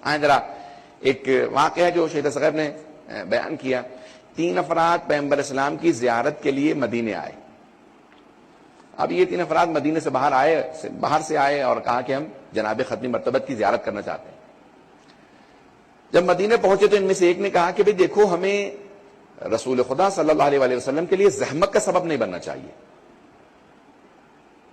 آئیں ذرا ایک واقعہ ہے جو شہید اصغر نے بیان کیا. 3 افراد پیغمبر اسلام کی زیارت کے لیے مدینے آئے. اب یہ 3 افراد مدینے سے باہر سے آئے اور کہا کہ ہم جناب ختمی مرتبت کی زیارت کرنا چاہتے ہیں. جب مدینے پہنچے تو ان میں سے ایک نے کہا کہ بھئی دیکھو ہمیں رسول خدا صلی اللہ علیہ وسلم کے لیے زحمت کا سبب نہیں بننا چاہیے.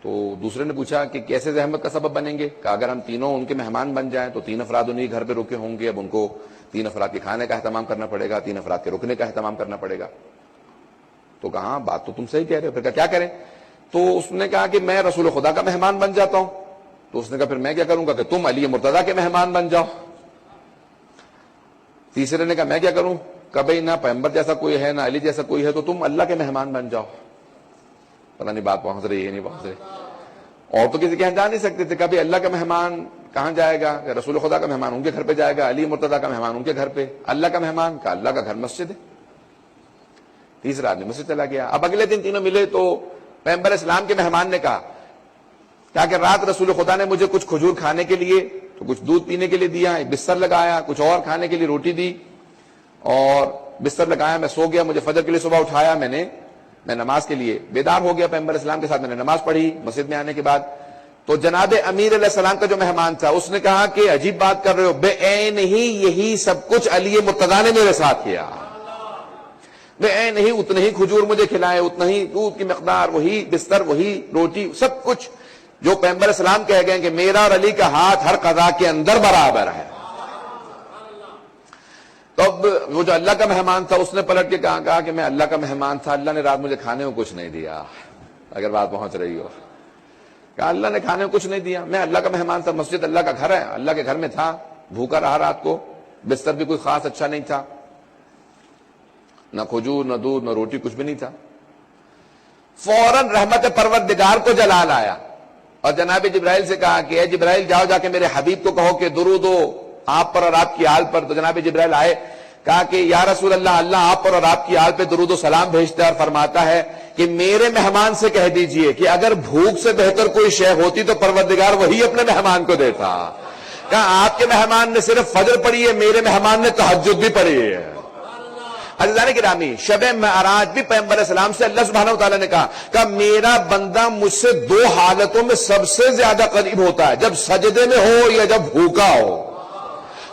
تو دوسرے نے پوچھا کہ کیسے زحمت کا سبب بنیں گے؟ کہ اگر ہم تینوں ان کے مہمان بن جائیں تو 3 افراد انہیں گھر پہ رکے ہوں گے, اب ان کو 3 افراد کے کھانے کا اہتمام کرنا پڑے گا, 3 افراد کے رکنے کا اہتمام کرنا پڑے گا. تو کہا بات تو تم صحیح کہہ رہے ہو, پھر کیا کریں؟ تو اس نے کہا کہ میں رسول خدا کا مہمان بن جاتا ہوں. تو اس نے کہا پھر میں کیا کروں گا کہ تم علی مرتضیٰ کے مہمان بن جاؤ. تیسرے نے کہا میں کیا کروں؟ کہ بھائی نہ پیغمبر جیسا کوئی ہے نہ علی جیسا کوئی ہے, تو تم اللہ کے مہمان بن جاؤ. پتہ نہیں بات پہنچ رہی ہے نہیں پہنچ رہی. اور تو کسی کے یہاں جا نہیں سکتے تھے. کبھی اللہ کا مہمان کہاں جائے گا؟ کہ رسول خدا کا مہمان ان کے گھر پہ جائے گا, علی مرتضیٰ کا مہمان ان کے گھر پہ. اللہ کا مہمان کا اللہ کا گھر مسجد ہے. تیسرا آدمی مسجد چلا گیا. اب اگلے دن تینوں ملے تو پیغمبر اسلام کے مہمان نے کہا کہ رات رسول خدا نے مجھے کچھ کھجور کھانے کے لیے تو کچھ دودھ پینے کے لیے دیا, ایک بستر لگایا, کچھ اور کھانے کے لیے روٹی دی اور بستر لگایا. میں سو گیا, مجھے فجر کے لیے صبح اٹھایا, میں نماز کے لیے بیدار ہو گیا. پیغمبر اسلام کے ساتھ میں نے نماز پڑھی. مسجد میں آنے کے بعد تو جناب امیر علیہ السلام کا جو مہمان تھا اس نے کہا کہ عجیب بات کر رہے ہو, بے عین ہی یہی سب کچھ علی مرتضیٰ نے میرے ساتھ کیا. بے عین ہی اتنے ہی کھجور مجھے کھلائے, اتنا ہی دودھ کی مقدار, وہی بستر, وہی روٹی, سب کچھ جو پیغمبر اسلام کہہ گئے کہ میرا اور علی کا ہاتھ ہر قضا کے اندر برابر ہے. تو اب وہ جو اللہ کا مہمان تھا اس نے پلٹ کے کہا کہ میں اللہ کا مہمان تھا, اللہ نے رات مجھے کھانے کو کچھ نہیں دیا. اگر بات پہنچ رہی ہو, کہا اللہ نے کھانے کو کچھ نہیں دیا, میں اللہ کا مہمان تھا, مسجد اللہ کا گھر ہے, اللہ کے گھر میں تھا, بھوکا رہا رات کو, بستر بھی کوئی خاص اچھا نہیں تھا, نہ کھجور نہ دودھ نہ روٹی, کچھ بھی نہیں تھا. فوراً رحمت پروردگار کو جلال آیا اور جناب جبرائیل سے کہا کہ اے جبرائیل جاؤ جا کے میرے حبیب کو کہو کہ درود ہو آپ پر اور آپ کی آل پر. تو جناب جبرائیل آئے, کہا کہ یا رسول اللہ, اللہ آپ پر اور آپ کی آل پہ درود و سلام بھیجتا ہے اور فرماتا ہے کہ میرے مہمان سے کہہ دیجئے کہ اگر بھوک سے بہتر کوئی شے ہوتی تو پروردگار وہی اپنے مہمان کو دیتا. کہا آپ کے مہمان نے صرف فجر پڑھی ہے, میرے مہمان نے تہجد بھی پڑھی ہے. عزیزان گرامی, شب معراج بھی پیغمبر اسلام سے اللہ سبحانہ وتعالی نے کہا کہ میرا بندہ مجھ سے 2 حالتوں میں سب سے زیادہ قریب ہوتا ہے, جب سجدے میں ہو یا جب بھوکا ہو.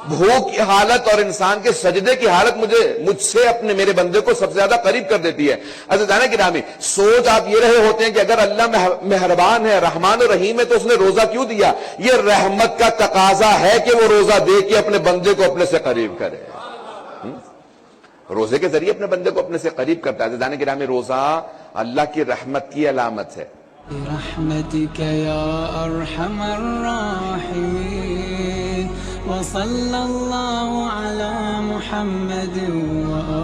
بھوک کی حالت اور انسان کے سجدے کی حالت مجھ سے اپنے میرے بندے کو سب سے زیادہ قریب کر دیتی ہے. عزیزان گرامی, سوچ آپ یہ رہے ہوتے ہیں کہ اگر اللہ مہربان ہے, رحمان و رحیم ہے, تو اس نے روزہ کیوں دیا؟ یہ رحمت کا تقاضا ہے کہ وہ روزہ دے کے اپنے بندے کو اپنے سے قریب کرے. روزے کے ذریعے اپنے بندے کو اپنے سے قریب کرتا ہے. عزیزان گرامی, روزہ اللہ کی رحمت کی علامت ہے. برحمتك يا أرحم الراحمين وصلى الله على محمد وآله